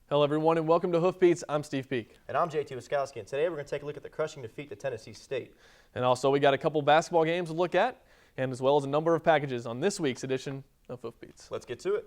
Hello everyone and welcome to Hoof Beats. I'm Steve Peak. And I'm JT Wiskowski, and today we're going to take a look at the crushing defeat to Tennessee State. And also we got a couple basketball games to look at, and as well as a number of packages on this week's edition of Hoof Beats. Let's get to it.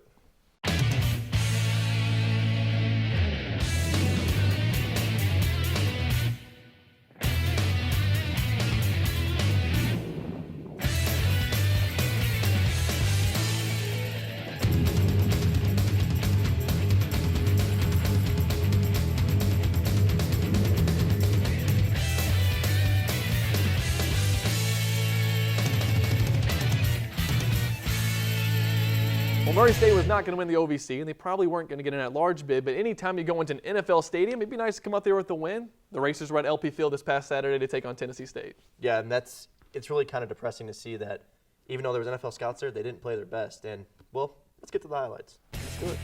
Well, Murray State was not going to win the OVC, and they probably weren't going to get an at-large bid, but anytime you go into an NFL stadium, it'd be nice to come out there with the win. The Racers were at LP Field this past Saturday to take on Tennessee State. Yeah, and it's really kind of depressing to see that even though there was NFL scouts there, they didn't play their best. And, well, let's get to the highlights. Let's do it.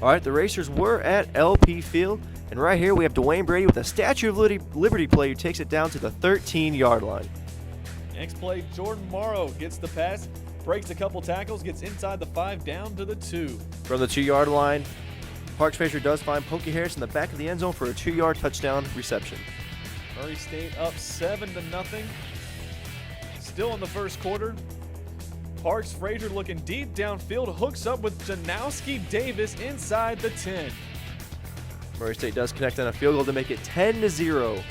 All right, the Racers were at LP Field, and right here we have Dwayne Brady with a Statue of Liberty play who takes it down to the 13-yard line. Next play, Jordan Morrow gets the pass, breaks a couple tackles, gets inside the 5 down to the 2. From the 2-yard line, Parks Frazier does find Pokey Harris in the back of the end zone for a 2-yard touchdown reception. Murray State up 7-0. Still in the first quarter. Parks Frazier looking deep downfield, hooks up with Janowski Davis inside the 10. Murray State does connect on a field goal to make it 10-0.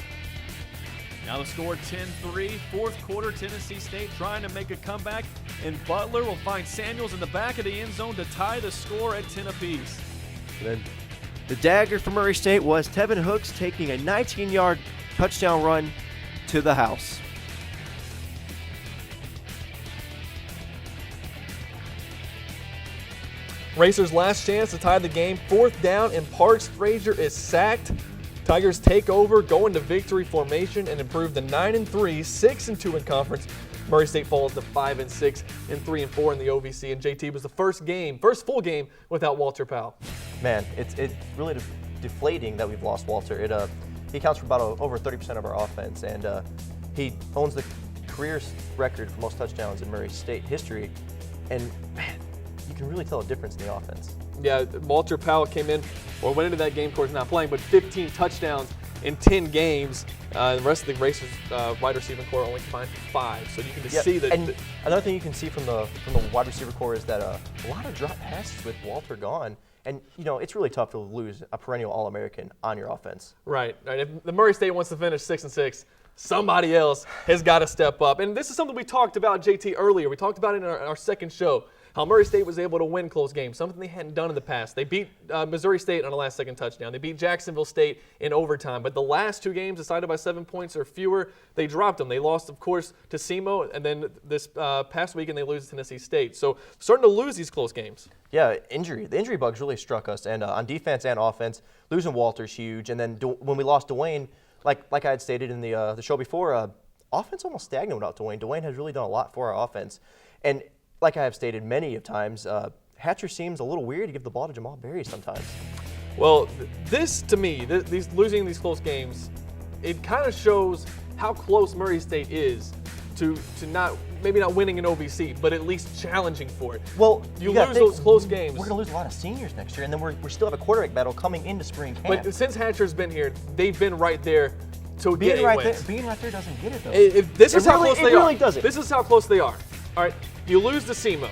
Now the score 10-3, fourth quarter, Tennessee State trying to make a comeback, and Butler will find Samuels in the back of the end zone to tie the score at 10 apiece. And then the dagger for Murray State was Tevin Hooks taking a 19-yard touchdown run to the house. Racers' last chance to tie the game, 4th down, and Parks Frazier is sacked. Tigers take over, go into victory formation, and improve to 9-3, 6-2 in conference. Murray State falls to 5-6 and 3-4 in the OVC, and JT was the first full game without Walter Powell. Man, it's really deflating that we've lost Walter. He counts for about over 30% of our offense, and he owns the career record for most touchdowns in Murray State history. And man, you can really tell a difference in the offense. Yeah, Walter Powell came in, or went into that game, of course, not playing, but 15 touchdowns in 10 games. The rest of the Racers wide receiving core only combined for 5. So you can just see that. And another thing you can see from the wide receiver core is that a lot of drop passes with Walter gone. And, you know, it's really tough to lose a perennial All-American on your offense. Right. If the Murray State wants to finish 6-6, somebody else has got to step up. And this is something we talked about, JT, earlier. We talked about it in our second show. How Murray State was able to win close games, something they hadn't done in the past. They beat Missouri State on a last-second touchdown. They beat Jacksonville State in overtime. But the last 2 games decided by 7 points or fewer, they dropped them. They lost, of course, to SEMO, and then this past weekend they lose to Tennessee State. So starting to lose these close games. Yeah, the injury bugs really struck us. And on defense and offense, losing Walter's huge. And then when we lost Dwayne, like I had stated in the show before, offense almost stagnant without Dwayne. Dwayne has really done a lot for our offense. And like I have stated many of times, Hatcher seems a little weird to give the ball to Jamal Berry sometimes. Well, this, to me, losing these close games, it kind of shows how close Murray State is to maybe not winning an OVC, but at least challenging for it. Well, you lose those close games. We're going to lose a lot of seniors next year, and then we still have a quarterback battle coming into spring camp. But since Hatcher's been here, they've been right there to get a win. Being right there doesn't get it, though. This is how close they are. It really doesn't. This is how close they are. All right, you lose to SEMO.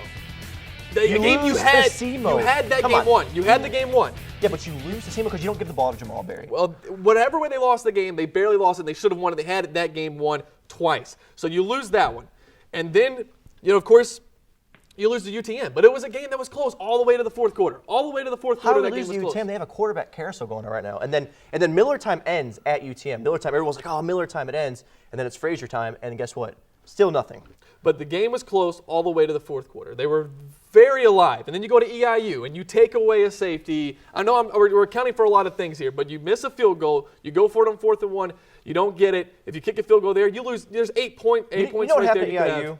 You had that game won. You had the game won. Yeah, but you lose to SEMO because you don't give the ball to Jamal Berry. Well, whatever way they lost the game, they barely lost it. They should have won it. They had that game won twice. So you lose that one. And then, of course, you lose to UTM. But it was a game that was close all the way to the fourth quarter. All the way to the fourth quarter, that game was close. How do they lose to UTM? They have a quarterback carousel going on right now. And then Miller time ends at UTM. Miller time, everyone's like, oh, Miller time, it ends. And then it's Frazier time, and guess what? Still nothing. But the game was close all the way to the fourth quarter. They were very alive. And then you go to EIU, and you take away a safety. I know we're accounting for a lot of things here, but you miss a field goal. You go for it on 4th and 1. You don't get it. If you kick a field goal there, you lose. There's 8 points you know what right happened there. At EIU?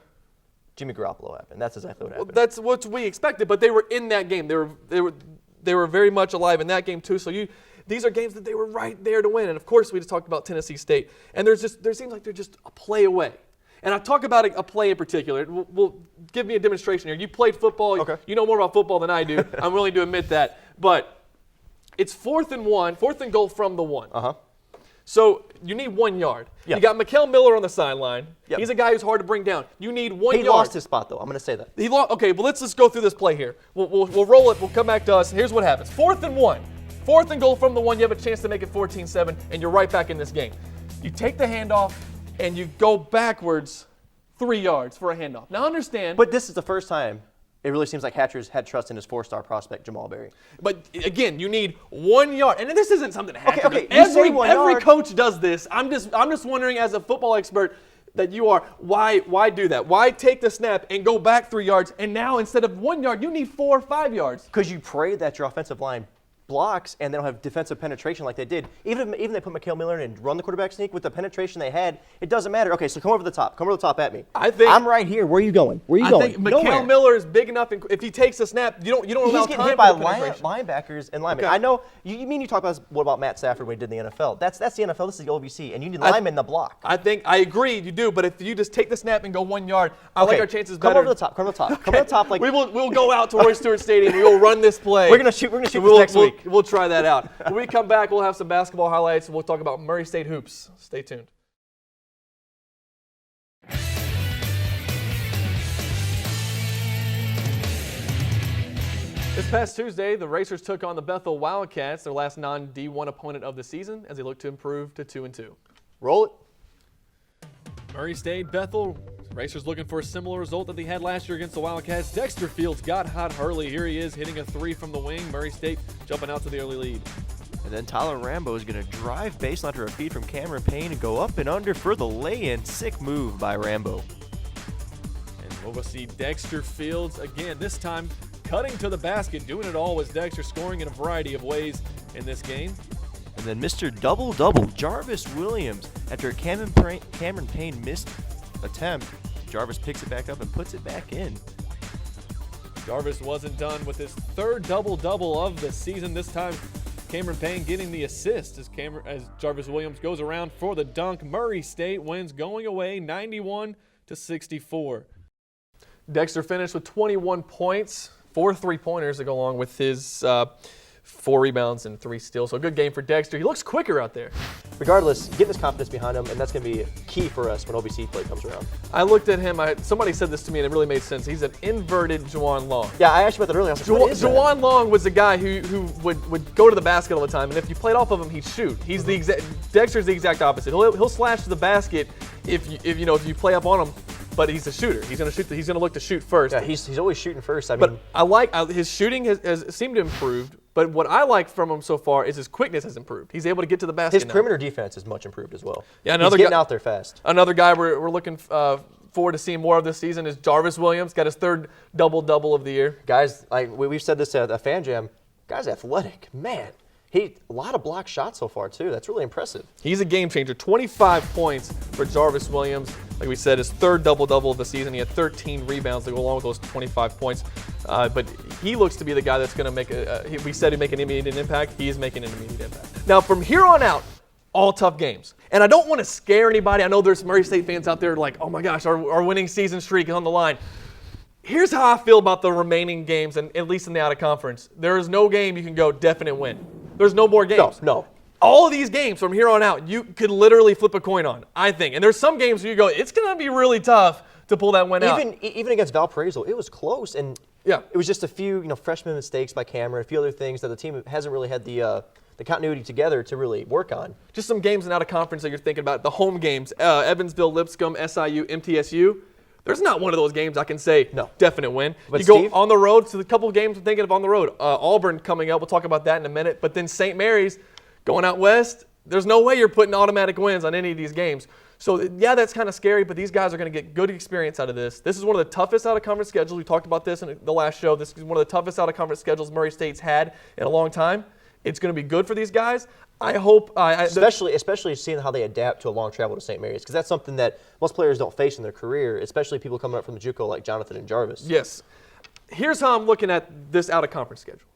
Jimmy Garoppolo happened. That's exactly what happened. Well, that's what we expected, but they were in that game. They were very much alive in that game too. So these are games that they were right there to win. And of course, we just talked about Tennessee State, and there seems like they're just a play away. And I'll talk about a play in particular. We'll give me a demonstration here. You played football. Okay. You know more about football than I do. I'm willing to admit that. But It's 4th and 1, 4th and goal from the 1. Uh-huh. So you need 1 yard. Yeah. You got Mikael Miller on the sideline. Yep. He's a guy who's hard to bring down. You need 1 yard. He lost his spot, though. I'm going to say that. He lost. Okay, but let's just go through this play here. We'll roll it. We'll come back to us. Here's what happens. 4th and 1. 4th and goal from the 1. You have a chance to make it 14-7, and you're right back in this game. You take the handoff, and you go backwards 3 yards for a handoff. Now understand. But this is the first time it really seems like Hatcher's had trust in his 4-star prospect, Jamal Berry. But again, you need 1 yard, and this isn't something Hatcher Okay, does. you say 1 every yard. coach does this. I'm just wondering, as a football expert that you are, why do that? Why take the snap and go back 3 yards, and now instead of 1 yard, you need 4 or 5 yards? Because you pray that your offensive line blocks and they don't have defensive penetration like they did. Even they put Mikael Miller in and run the quarterback sneak with the penetration they had, it doesn't matter. Okay, so come over the top. Come over the top at me. I'm right here. Where are you going? Where are you going? I think Mikael Miller is big enough. If he takes a snap, you don't allow time for He's getting hit by the penetration. linebackers and linemen. Okay. I know. You talk about what about Matt Stafford when he did in the NFL? That's the NFL. This is the OVC, and you need linemen to block. I agree, you do. But if you just take the snap and go 1 yard, I like our chances better. Come over the top. Come over the top. Come over the top. Like we'll go out to Roy Stewart Stadium. We will run this play. We're gonna shoot this next week. We'll try that out. When we come back, we'll have some basketball highlights. We'll talk about Murray State hoops. Stay tuned. This past Tuesday, the Racers took on the Bethel Wildcats, their last non-D1 opponent of the season, as they look to improve to 2-2. Roll it. Murray State, Bethel. Racers looking for a similar result that they had last year against the Wildcats. Dexter Fields got hot early. Here he is hitting a 3 from the wing. Murray State jumping out to the early lead. And then Tyler Rambo is going to drive baseline after a feed from Cameron Payne and go up and under for the lay-in. Sick move by Rambo. And we'll go see Dexter Fields again, this time cutting to the basket. Doing it all was Dexter, scoring in a variety of ways in this game. And then Mr. Double-Double, Jarvis Williams. After a Cameron Payne missed attempt, Jarvis picks it back up and puts it back in. Jarvis wasn't done with his third double-double of the season. This time, Cameron Payne getting the assist as Jarvis Williams goes around for the dunk. Murray State wins going away 91-64. Dexter finished with 21 points, 4 3-pointers to go along with his 4 rebounds and 3 steals. So a good game for Dexter. He looks quicker out there. Regardless, get this confidence behind him, and that's going to be key for us when OVC play comes around. I looked at him. Somebody said this to me, and it really made sense. He's an inverted Juwan Long. Yeah, I asked you about that earlier. I was like, what is that? Juwan Long was a guy who would go to the basket all the time, and if you played off of him, he'd shoot. He's the Dexter's the exact opposite. He'll slash to the basket if you play up on him. But he's a shooter. He's going to shoot. He's going to look to shoot first. Yeah, he's always shooting first. But I like his shooting has seemed to improve. But what I like from him so far is his quickness has improved. He's able to get to the basket. His perimeter defense is much improved as well. Yeah, he's getting out there fast. Another guy we're looking forward to seeing more of this season is Jarvis Williams. Got his 3rd double-double of the year. Guys, like we've said this at a fan jam. Guy's athletic, man. A lot of block shots so far too. That's really impressive. He's a game changer. 25 points for Jarvis Williams. Like we said, his 3rd double-double of the season. He had 13 rebounds to go along with those 25 points. But he looks to be the guy that's going to make we said he'd make an immediate impact. He is making an immediate impact. Now, from here on out, all tough games. And I don't want to scare anybody. I know there's Murray State fans out there like, oh my gosh, our winning season streak is on the line. Here's how I feel about the remaining games, and at least in the out-of-conference. There is no game you can go definite win. There's no more games. No. All of these games from here on out, you could literally flip a coin on, I think. And there's some games where you go, it's going to be really tough to pull that win out. Even against Valparaiso, it was close, and yeah, it was just a few freshman mistakes by Cameron, a few other things that the team hasn't really had the continuity together to really work on. Just some games in out-of-conference that you're thinking about. The home games, Evansville, Lipscomb, SIU, MTSU. There's not one of those games I can say definite win. But you Steve, go on the road, so a couple of games I'm thinking of on the road. Auburn coming up, we'll talk about that in a minute. But then St. Mary's going out west, there's no way you're putting automatic wins on any of these games. So yeah, that's kind of scary, but these guys are going to get good experience out of this. This is one of the toughest out-of-conference schedules. We talked about this in the last show. This is one of the toughest out-of-conference schedules Murray State's had in a long time. It's going to be good for these guys. I hope, especially seeing how they adapt to a long travel to St. Mary's, because that's something that most players don't face in their career, especially people coming up from the JUCO like Jonathan and Jarvis. Yes. Here's how I'm looking at this out-of-conference schedule.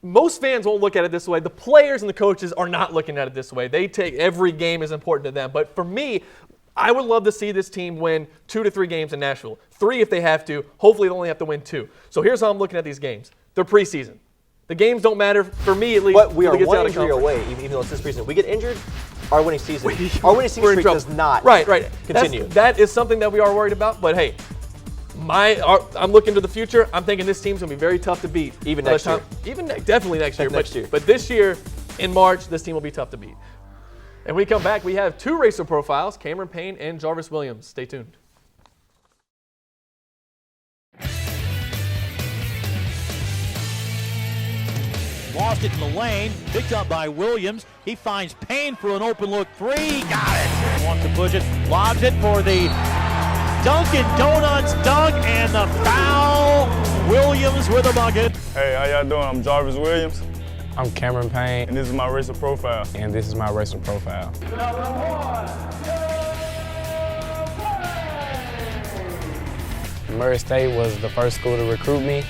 Most fans won't look at it this way. The players and the coaches are not looking at it this way. They take every game is important to them. But for me, I would love to see this team win 2 to 3 games in Nashville. 3 if they have to. Hopefully they only have to win 2. So here's how I'm looking at these games. They're preseason. The games don't matter for me at least. But we are till it gets out one of injury conference. away, even though it's this preseason. We get injured, our winning season We're in streak trouble. does not Right. continue. That is something that we are worried about. But hey, I'm looking to the future. I'm thinking this team's gonna be very tough to beat. Even By the next year. Definitely next year. Next year. But this year, in March, this team will be tough to beat. And when we come back, we have 2 racer profiles, Cameron Payne and Jarvis Williams. Stay tuned. Lost it in the lane, picked up by Williams. He finds Payne for an open look three. Got it. Wants to push it, lobs it for the Dunkin' Donuts dunk, and the foul. Williams with a bucket. Hey, how y'all doing? I'm Jarvis Williams, I'm Cameron Payne, and this is my racer profile. and this is my racer profile. Murray State was the first school to recruit me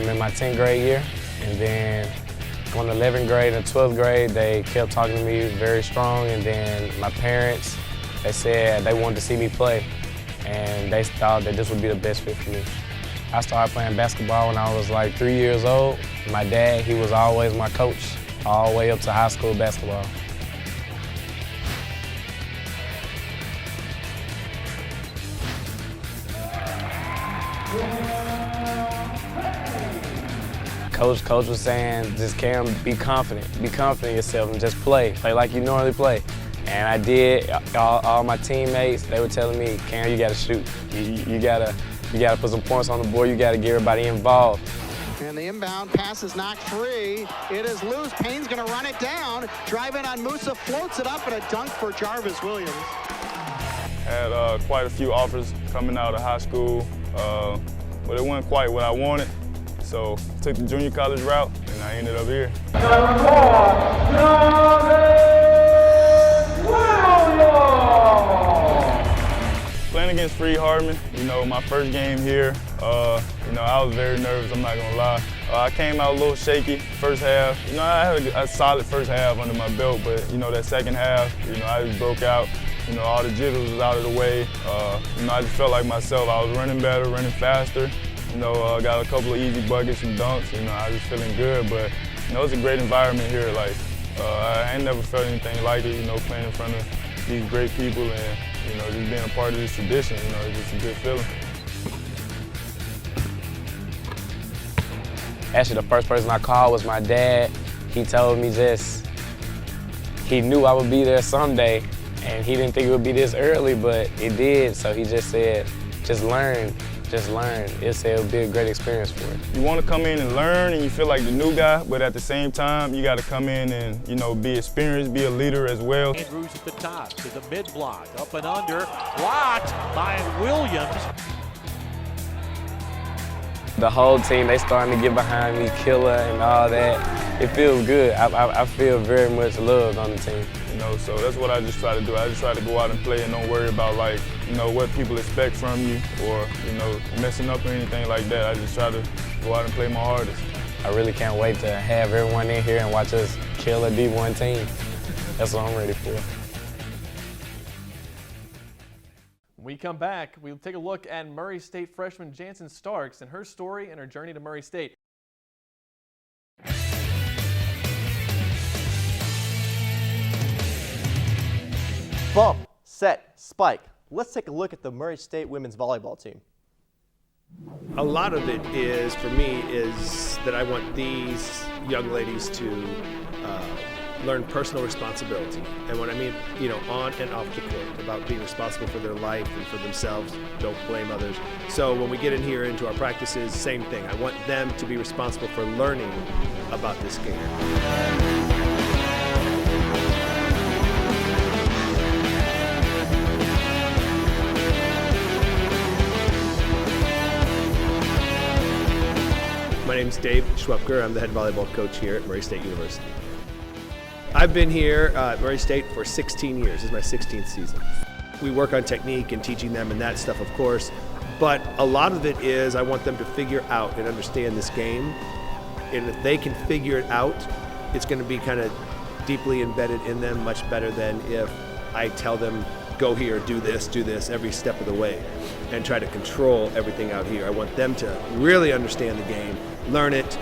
in my 10th grade year. And then on the 11th grade and 12th grade, they kept talking to me very strong. And then my parents, they said they wanted to see me play. And they thought that this would be the best fit for me. I started playing basketball when I was like 3 years old. My dad, he was always my coach, all the way up to high school basketball. Coach was saying, just Cam, be confident in yourself and just play like you normally play. And I did. All my teammates, they were telling me, Cam, you gotta shoot. You gotta put some points on the board. You gotta get everybody involved. And the inbound pass is knocked free. It is loose. Payne's gonna run it down. Driving on Musa, floats it up, and a dunk for Jarvis Williams. Had quite a few offers coming out of high school, but it wasn't quite what I wanted. So took the junior college route, and I ended up here. Playing against Free Hardman, my first game here, I was very nervous, I'm not gonna lie. I came out a little shaky first half. I had a solid first half under my belt, but that second half, I just broke out. All the jitters was out of the way. I just felt like myself. I was running better, running faster. Got a couple of easy buckets and dunks. I was feeling good, but it's a great environment here. I ain't never felt anything like it. Playing in front of these great people and just being a part of this tradition. It's just a good feeling. Actually, the first person I called was my dad. He told me he knew I would be there someday, and he didn't think it would be this early, but it did. So he just said, just learn. It would be a great experience for it. You want to come in and learn, and you feel like the new guy, but at the same time, you got to come in and be experienced, be a leader as well. Andrews at the top to the mid block, up and under, blocked by Williams. The whole team, they starting to get behind me, Killer and all that. It feels good. I feel very much loved on the team. So that's what I just try to do. I just try to go out and play and don't worry about what people expect from you or, messing up or anything like that. I just try to go out and play my hardest. I really can't wait to have everyone in here and watch us kill a D1 team. That's what I'm ready for. When we come back, we'll take a look at Murray State freshman Janssen Starks and her story and her journey to Murray State. Bump, set, spike. Let's take a look at the Murray State women's volleyball team. A lot of it is, for me, is that I want these young ladies to learn personal responsibility. And what I mean, on and off the court, about being responsible for their life and for themselves, don't blame others. So when we get in here into our practices, same thing. I want them to be responsible for learning about this game. My name's Dave Schwepker. I'm the head volleyball coach here at Murray State University. I've been here at Murray State for 16 years. This is my 16th season. We work on technique and teaching them and that stuff, of course, but a lot of it is I want them to figure out and understand this game. And if they can figure it out, it's going to be kind of deeply embedded in them, much better than if I tell them, go here, do this every step of the way, and try to control everything out here. I want them to really understand the game, learn it.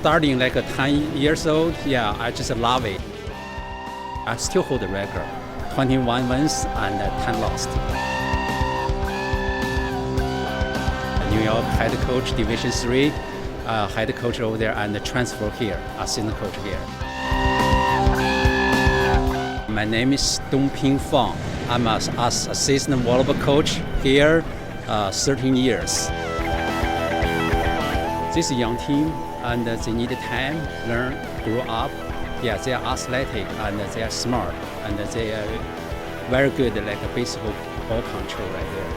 starting like 10 years old, yeah, I just love it. I still hold the record, 21 wins and 10 lost. New York head coach, Division III, head coach over there, and transfer here, assistant coach here. My name is Dongping Fang. I'm an assistant volleyball coach here, 13 years. This is a young team, and they need time, learn, grow up. Yeah, they are athletic, and they are smart, and they are very good like baseball ball control right there.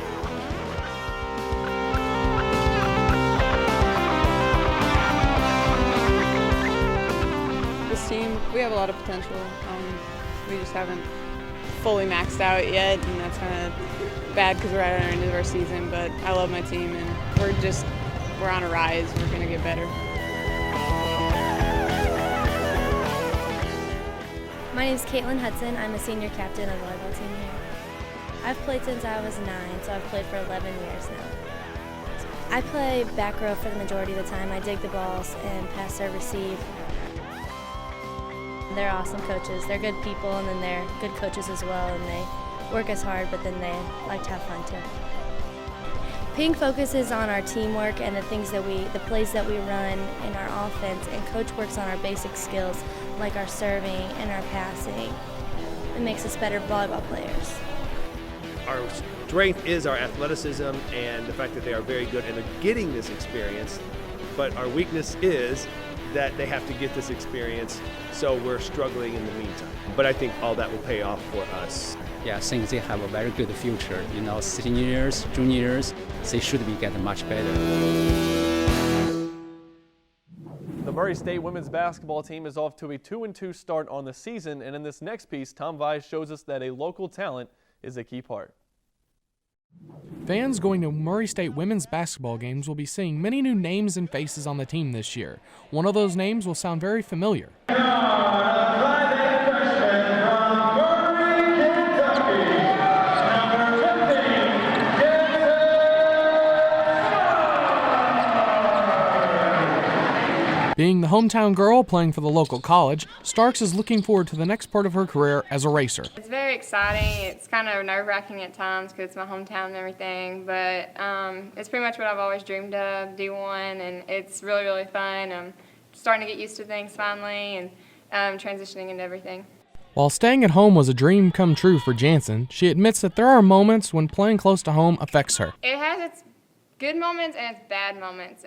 This team, we have a lot of potential. We just haven't fully maxed out yet, and that's kind of bad because we're at our end of our season, but I love my team, and we're on a rise. We're going to get better. My name is Caitlin Hudson. I'm a senior captain of the volleyball team here. I've played since I was 9, so I've played for 11 years now. I play back row for the majority of the time. I dig the balls and pass, serve, receive. They're awesome coaches. They're good people, and then they're good coaches as well, and they work as hard, but then they like to have fun too. Payne focuses on our teamwork and the plays that we run in our offense, and Coach works on our basic skills like our serving and our passing. It makes us better volleyball players. Our strength is our athleticism and the fact that they are very good and they're getting this experience, but our weakness is that they have to get this experience, so we're struggling in the meantime. But I think all that will pay off for us. Yeah, I think they have a very good future. You know, seniors, juniors, they should be getting much better. The Murray State women's basketball team is off to a 2-2 start on the season, and in this next piece, Tom Weiss shows us that a local talent is a key part. Fans going to Murray State women's basketball games will be seeing many new names and faces on the team this year. One of those names will sound very familiar. Being the hometown girl playing for the local college, Starks is looking forward to the next part of her career as a racer. It's very exciting. It's kind of nerve-wracking at times because it's my hometown and everything, but it's pretty much what I've always dreamed of, D1, and it's really, really fun. I'm starting to get used to things finally and transitioning into everything. While staying at home was a dream come true for Janssen, she admits that there are moments when playing close to home affects her. It has its good moments and its bad moments.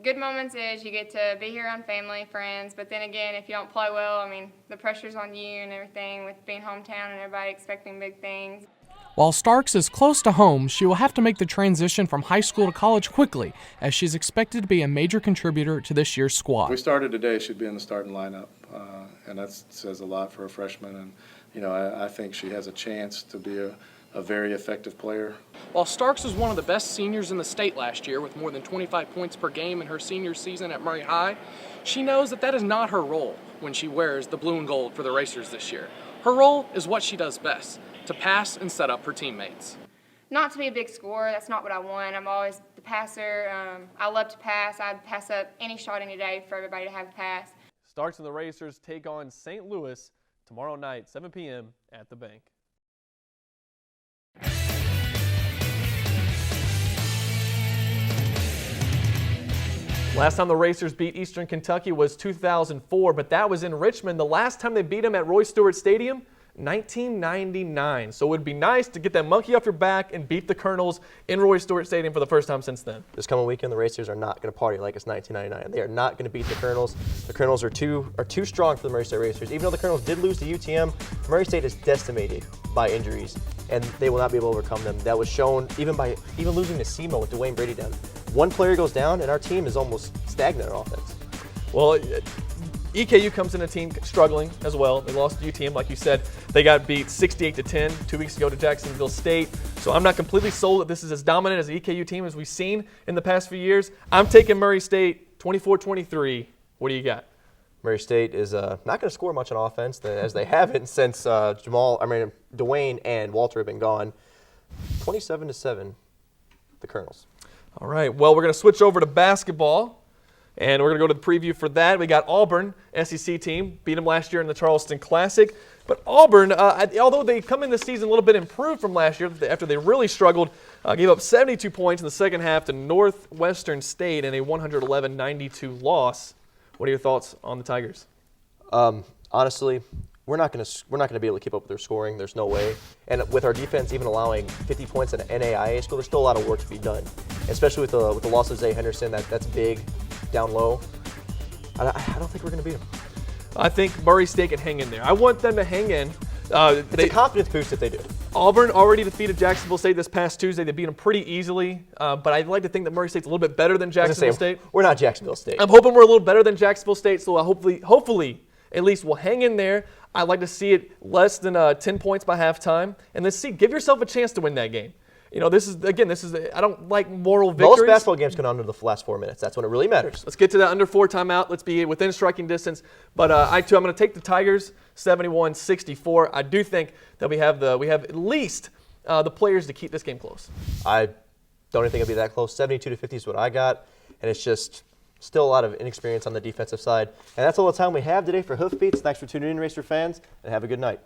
Good moments is you get to be here around family, friends, but then again, if you don't play well, I mean, the pressure's on you and everything with being hometown and everybody expecting big things. While Starks is close to home, she will have to make the transition from high school to college quickly, as she's expected to be a major contributor to this year's squad. We started today, she'd be in the starting lineup, and that says a lot for a freshman, and you know, I think she has a chance to be a very effective player. While Starks was one of the best seniors in the state last year with more than 25 points per game in her senior season at Murray High, she knows that that is not her role when she wears the blue and gold for the Racers this year. Her role is what she does best, to pass and set up her teammates. Not to be a big scorer, that's not what I want. I'm always the passer. I love to pass. I'd pass up any shot any day for everybody to have a pass. Starks and the Racers take on St. Louis tomorrow night, 7 p.m. at the Bank. Last time the Racers beat Eastern Kentucky was 2004, but that was in Richmond. The last time they beat them at Roy Stewart Stadium, 1999. So it would be nice to get that monkey off your back and beat the Colonels in Roy Stewart Stadium for the first time since then. This coming weekend, the Racers are not going to party like it's 1999. They are not going to beat the Colonels. The Colonels are too strong for the Murray State Racers. Even though the Colonels did lose to UTM, Murray State is decimated by injuries, and they will not be able to overcome them. That was shown even losing to SEMO with Dwayne Brady down. One player goes down, and our team is almost stagnant on offense. Well, EKU comes in a team struggling as well. They lost to UTM, like you said. They got beat 68-10 2 weeks ago to Jacksonville State. So I'm not completely sold that this is as dominant as the EKU team as we've seen in the past few years. I'm taking Murray State 24-23. What do you got? Murray State is not going to score much on offense, as they haven't since Dwayne and Walter have been gone. 27-7, the Colonels. All right, well, we're going to switch over to basketball. And we're going to go to the preview for that. We got Auburn, SEC team, beat them last year in the Charleston Classic. But Auburn, although they come in this season a little bit improved from last year after they really struggled, gave up 72 points in the second half to Northwestern State in a 111-92 loss. What are your thoughts on the Tigers? Honestly, we're not going to be able to keep up with their scoring. There's no way. And with our defense even allowing 50 points in an NAIA school, there's still a lot of work to be done. Especially with the loss of Zay Henderson, that's big down low. I don't think we're going to beat them. I think Murray State can hang in there. I want them to hang in. It's a confidence boost if they do. Auburn already defeated Jacksonville State this past Tuesday. They beat them pretty easily, but I'd like to think that Murray State's a little bit better than Jacksonville State. We're not Jacksonville State. I'm hoping we're a little better than Jacksonville State, so hopefully at least we'll hang in there. I'd like to see it less than 10 points by halftime, and let's see. Give yourself a chance to win that game. You know, this is I don't like moral victories. Most basketball games come down to the last 4 minutes. That's when it really matters. Let's get to that under 4 timeout. Let's be within striking distance. But I'm going to take the Tigers 71-64. I do think that we have at least the players to keep this game close. I don't even think it'll be that close. 72-50 is what I got, and it's just still a lot of inexperience on the defensive side. And that's all the time we have today for Hoof Beats. Thanks for tuning in, Racer fans, and have a good night.